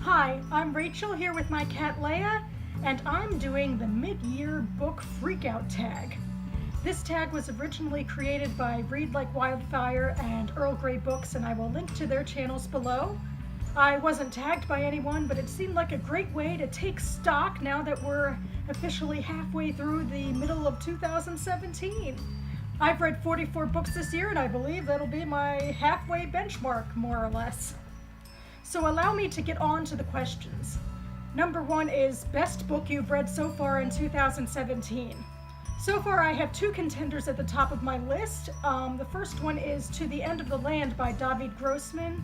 Hi, I'm Rachel here with my cat Leia, and I'm doing the mid-year book freakout tag. This tag was originally created by Read Like Wildfire and Earl Grey Books, and I will link to their channels below. I wasn't tagged by anyone, but it seemed like a great way to take stock now that we're officially halfway through the middle of 2017. I've read 44 books this year, and I believe that'll be my halfway benchmark, more or less. So allow me to get on to the questions. Number one is best book you've read so far in 2017. So far I have two contenders at the top of my list. The first one is To the End of the Land by David Grossman.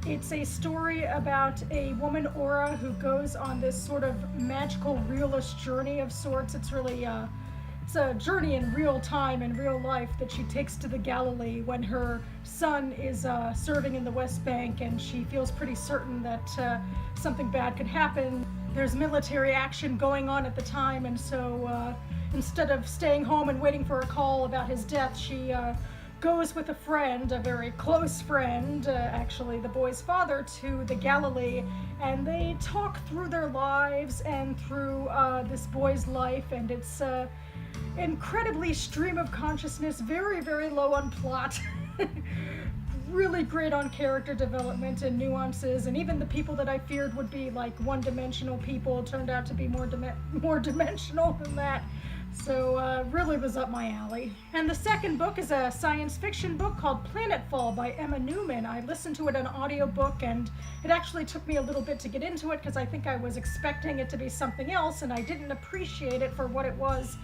It's a story about a woman, Aura, who goes on this sort of magical realist journey of sorts. It's really it's a journey in real time and real life that she takes to the Galilee when her son is serving in the West Bank, and she feels pretty certain that something bad could happen. There's military action going on at the time, and so instead of staying home and waiting for a call about his death, she goes with a friend, a very close friend, actually the boy's father, to the Galilee, and they talk through their lives and through this boy's life, and it's incredibly stream of consciousness, very, very low on plot. Really great on character development and nuances, and even the people that I feared would be like one-dimensional people turned out to be more dimensional than that. So really was up my alley. And the second book is a science fiction book called Planetfall by Emma Newman. I listened to it on audiobook, and it actually took me a little bit to get into it because I think I was expecting it to be something else, and I didn't appreciate it for what it was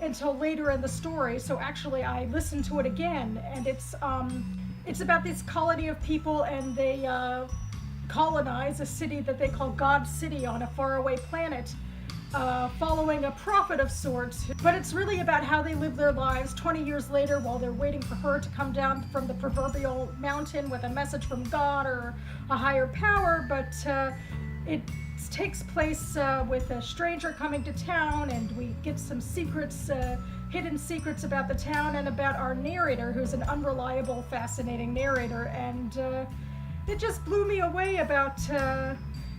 until later in the story. So actually I listened to it again, and it's about this colony of people, and they colonize a city that they call God City on a faraway planet, following a prophet of sorts. But it's really about how they live their lives 20 years later while they're waiting for her to come down from the proverbial mountain with a message from God or a higher power. But it takes place with a stranger coming to town, and we get some secrets, hidden secrets about the town and about our narrator, who's an unreliable, fascinating narrator. And it just blew me away about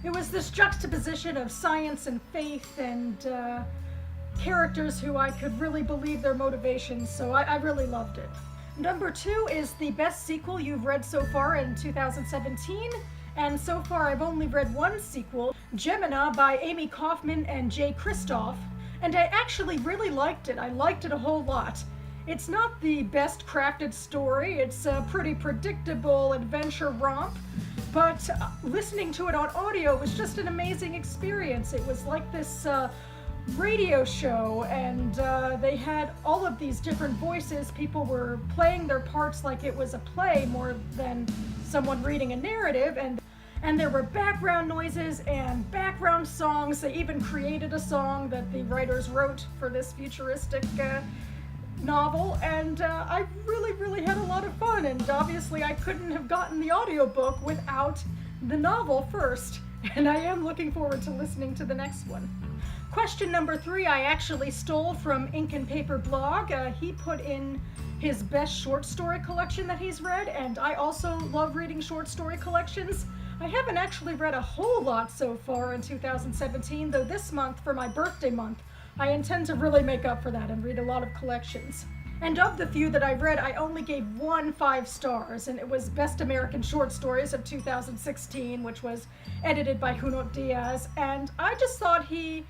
it was this juxtaposition of science and faith and characters who I could really believe their motivations, so I really loved it. Number two is the best sequel you've read so far in 2017. And so far I've only read one sequel, Gemina by Amy Kaufman and Jay Kristoff, and I actually really liked it. I liked it a whole lot. It's not the best crafted story, it's a pretty predictable adventure romp, but listening to it on audio was just an amazing experience. It was like this radio show, and they had all of these different voices. People were playing their parts like it was a play more than someone reading a narrative, and there were background noises and background songs. They even created a song that the writers wrote for this futuristic novel, and I really had a lot of fun, and obviously I couldn't have gotten the audiobook without the novel first, and I am looking forward to listening to the next one. Question number three I actually stole from Ink and Paper blog. He put in his best short story collection that he's read, and I also love reading short story collections. I haven't actually read a whole lot so far in 2017, though this month, for my birthday month, I intend to really make up for that and read a lot of collections. And of the few that I've read, I only gave one 5 stars, and it was Best American Short Stories of 2016, which was edited by Junot Diaz, and I just thought he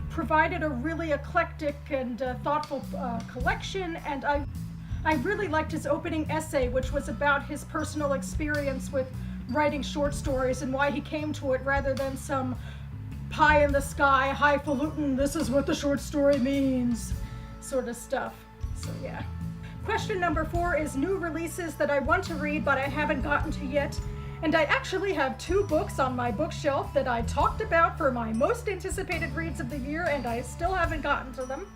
provided a really eclectic and thoughtful collection, and I really liked his opening essay, which was about his personal experience with writing short stories and why he came to it rather than some pie in the sky, highfalutin, this is what the short story means sort of stuff. So yeah. Question number 4 is new releases that I want to read but I haven't gotten to yet. And I actually have 2 books on my bookshelf that I talked about for my most anticipated reads of the year, and I still haven't gotten to them.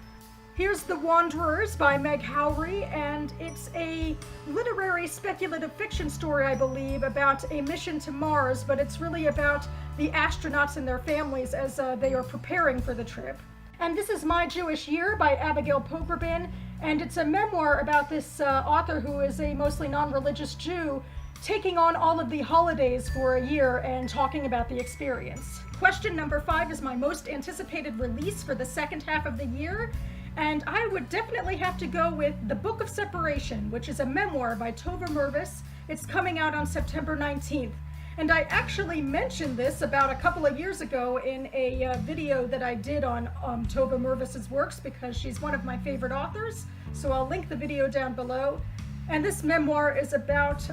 Here's The Wanderers by Meg Howry, and it's a literary speculative fiction story, I believe, about a mission to Mars, but it's really about the astronauts and their families as they are preparing for the trip. And this is My Jewish Year by Abigail Pogrebin, and it's a memoir about this author who is a mostly non-religious Jew, taking on all of the holidays for a year and talking about the experience. Question number 5 is my most anticipated release for the second half of the year, and I would definitely have to go with The Book of Separation, which is a memoir by Tove Mervis. It's coming out on September 19th. And I actually mentioned this about a couple of years ago in a video that I did on Tove Mervis's works, because she's one of my favorite authors. So I'll link the video down below. And this memoir is about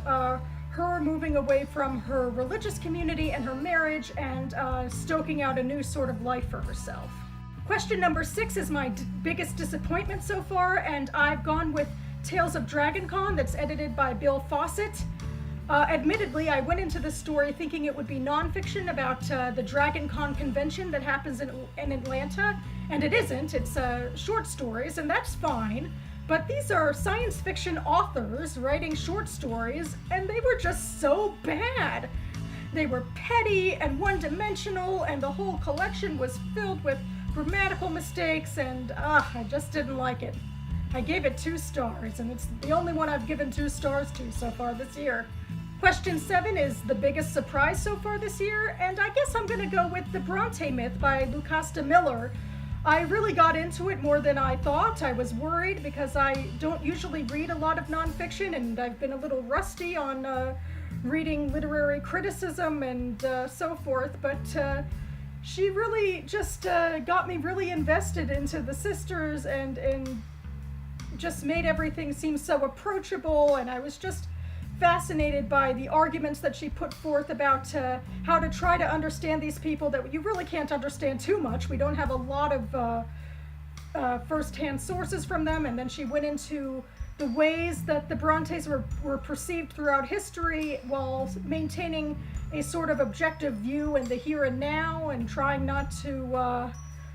her moving away from her religious community and her marriage and stoking out a new sort of life for herself. Question number 6 is my biggest disappointment so far, and I've gone with Tales of Dragon-Con, that's edited by Bill Fawcett. Admittedly, I went into this story thinking it would be nonfiction about the Dragon-Con convention that happens in Atlanta, and it isn't. It's short stories, and that's fine. But these are science fiction authors writing short stories, and they were just so bad. They were petty and one-dimensional, and the whole collection was filled with grammatical mistakes, and I just didn't like it. I gave it 2 stars, and it's the only one I've given 2 stars to so far this year. Question 7 is the biggest surprise so far this year, and I guess I'm going to go with The Bronte Myth by Lucasta Miller. I really got into it more than I thought. I was worried because I don't usually read a lot of nonfiction, and I've been a little rusty on reading literary criticism and so forth, but she really just got me really invested into the sisters and just made everything seem so approachable, and I was just fascinated by the arguments that she put forth about how to try to understand these people that you really can't understand too much. We don't have a lot of first-hand sources from them, and then she went into the ways that the Brontes were perceived throughout history while maintaining a sort of objective view in the here and now, and trying not to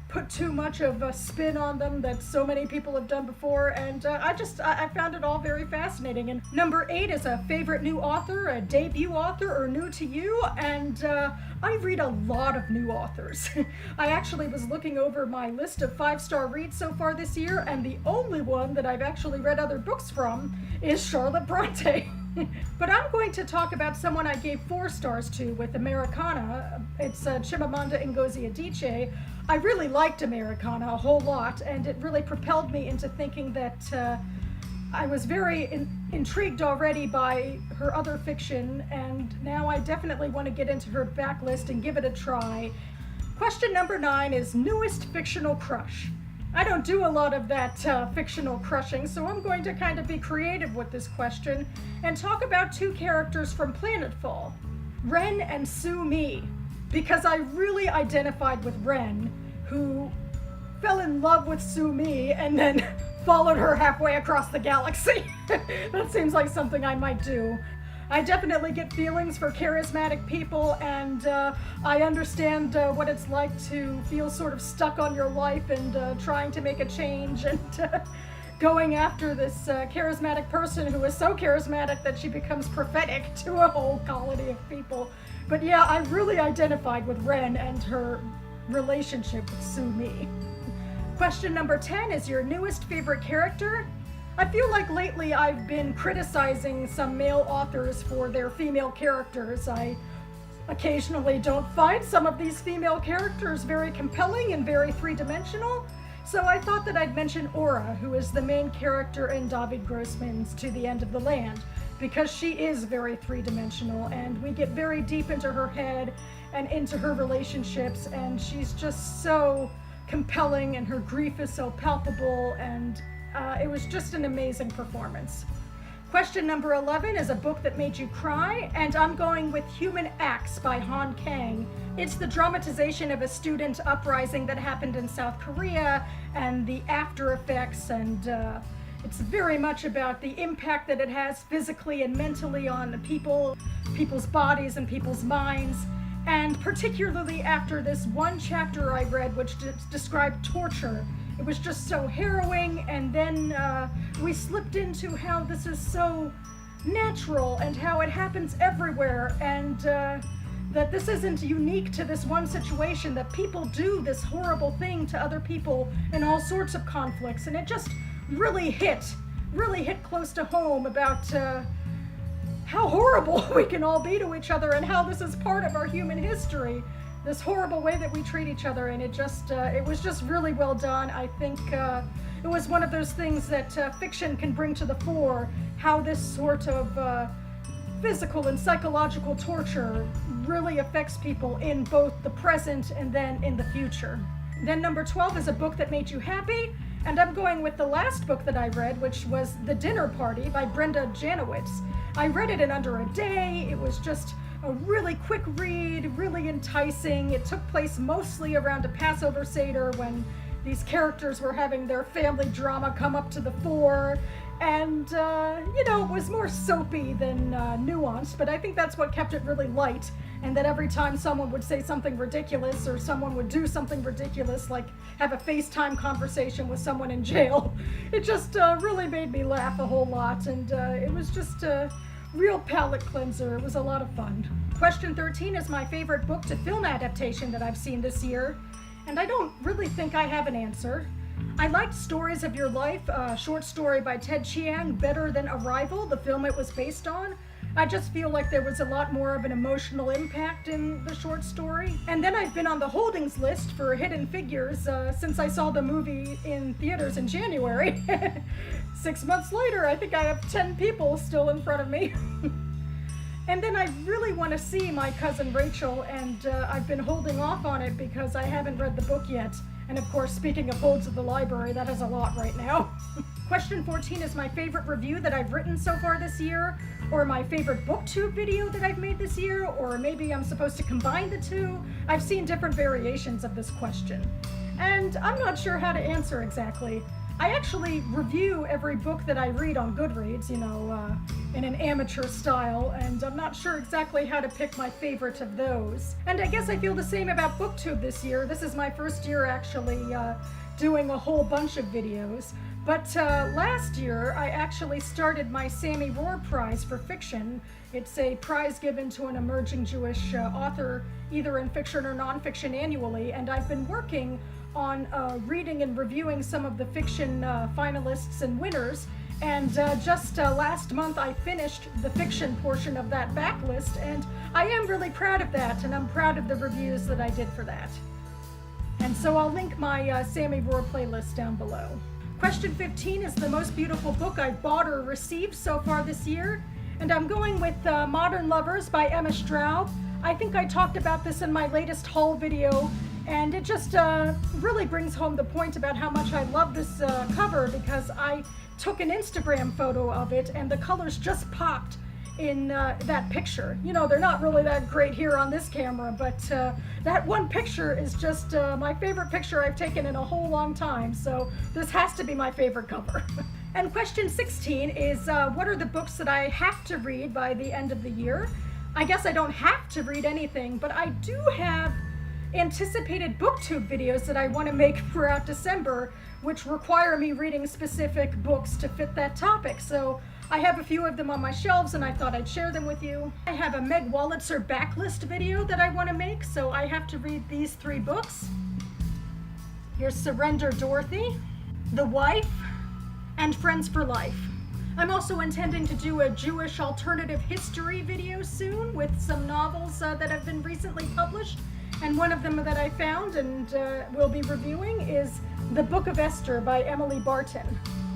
put too much of a spin on them that so many people have done before, and I found it all very fascinating. And number 8 is a favorite new author, a debut author, or new to you, and I read a lot of new authors. I actually was looking over my list of 5-star reads so far this year, and the only one that I've actually read other books from is Charlotte Bronte. But I'm going to talk about someone I gave 4 stars to with Americana. It's Chimamanda Ngozi Adichie. I really liked Americana a whole lot, and it really propelled me into thinking that I was very intrigued already by her other fiction, and now I definitely want to get into her backlist and give it a try. Question number 9 is newest fictional crush. I don't do a lot of that fictional crushing, so I'm going to kind of be creative with this question and talk about 2 characters from Planetfall, Ren and Sue Mi, because I really identified with Ren, who fell in love with Sue Mi and then followed her halfway across the galaxy. That seems like something I might do. I definitely get feelings for charismatic people, and I understand what it's like to feel sort of stuck on your life and trying to make a change, and going after this charismatic person who is so charismatic that she becomes prophetic to a whole colony of people. But yeah, I really identified with Ren and her relationship with Sue Mi. Question number 10 is your newest favorite character. I feel like lately I've been criticizing some male authors for their female characters. I occasionally don't find some of these female characters very compelling and very three-dimensional, so I thought that I'd mention Aura, who is the main character in David Grossman's To the End of the Land, because she is very three-dimensional, and we get very deep into her head and into her relationships, and she's just so compelling, and her grief is so palpable, and it was just an amazing performance. Question number 11 is a book that made you cry, and I'm going with Human Acts by Han Kang. It's the dramatization of a student uprising that happened in South Korea and the after effects, and it's very much about the impact that it has physically and mentally on the people's bodies and people's minds. And particularly after this one chapter I read, which described torture. It was just so harrowing, and then we slipped into how this is so natural and how it happens everywhere, and that this isn't unique to this one situation, that people do this horrible thing to other people in all sorts of conflicts. And it just really hit close to home about how horrible we can all be to each other and how this is part of our human history. This horrible way that we treat each other, and it was just really well done. I think it was one of those things that fiction can bring to the fore, how this sort of physical and psychological torture really affects people in both the present and then in the future. Then number 12 is a book that made you happy, and I'm going with the last book that I read, which was The Dinner Party by Brenda Janowitz. I read it in under a day. It was just a really quick read, really enticing. It took place mostly around a Passover Seder when these characters were having their family drama come up to the fore. And, it was more soapy than nuanced, but I think that's what kept it really light. And that every time someone would say something ridiculous or someone would do something ridiculous, like have a FaceTime conversation with someone in jail, it just really made me laugh a whole lot. And it was just a real palate cleanser. It was a lot of fun. Question 13 is my favorite book to film adaptation that I've seen this year. And I don't really think I have an answer. I liked Stories of Your Life, a short story by Ted Chiang, better than Arrival, the film it was based on. I just feel like there was a lot more of an emotional impact in the short story. And then I've been on the holdings list for Hidden Figures since I saw the movie in theaters in January. 6 months later, I think I have 10 people still in front of me. And then I really want to see My Cousin Rachel, and I've been holding off on it because I haven't read the book yet. And of course, speaking of holds at the library, that is a lot right now. Question 14 is my favorite review that I've written so far this year, or my favorite BookTube video that I've made this year, or maybe I'm supposed to combine the two. I've seen different variations of this question, and I'm not sure how to answer exactly. I actually review every book that I read on Goodreads, in an amateur style, and I'm not sure exactly how to pick my favorite of those. And I guess I feel the same about BookTube this year. This is my first year actually doing a whole bunch of videos. But last year, I actually started my Sammy Rohr Prize for fiction. It's a prize given to an emerging Jewish author, either in fiction or nonfiction annually, and I've been working on reading and reviewing some of the fiction finalists and winners. And just last month, I finished the fiction portion of that backlist, and I am really proud of that, and I'm proud of the reviews that I did for that. And so I'll link my Sammy Rohr playlist down below. Question 15 is the most beautiful book I've bought or received so far this year, and I'm going with Modern Lovers by Emma Straub. I think I talked about this in my latest haul video, and it just really brings home the point about how much I love this cover, because I took an Instagram photo of it and the colors just popped in that picture. They're not really that great here on this camera, but that one picture is just my favorite picture I've taken in a whole long time, so this has to be my favorite cover. And question 16 is what are the books that I have to read by the end of the year? I guess I don't have to read anything, but I do have anticipated BookTube videos that I want to make throughout December, which require me reading specific books to fit that topic. So I have a few of them on my shelves, and I thought I'd share them with you. I have a Meg Wolitzer backlist video that I want to make, so I have to read these 3 books. Here's Surrender Dorothy, The Wife, and Friends for Life. I'm also intending to do a Jewish alternative history video soon with some novels that have been recently published. And one of them that I found and will be reviewing is The Book of Esther by Emily Barton.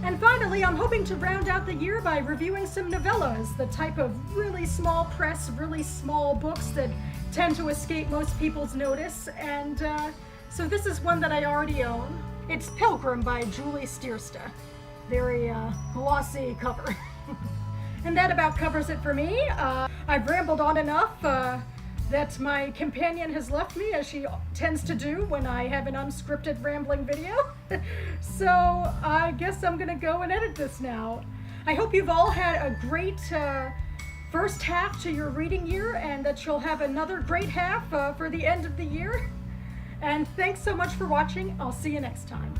And finally, I'm hoping to round out the year by reviewing some novellas, the type of really small press, really small books that tend to escape most people's notice. And so this is one that I already own. It's Pilgrim by Julie Stiersta. Very glossy cover. And that about covers it for me. I've rambled on enough that my companion has left me, as she tends to do when I have an unscripted rambling video. So I guess I'm gonna go and edit this now. I hope you've all had a great first half to your reading year, and that you'll have another great half for the end of the year. And thanks so much for watching. I'll see you next time.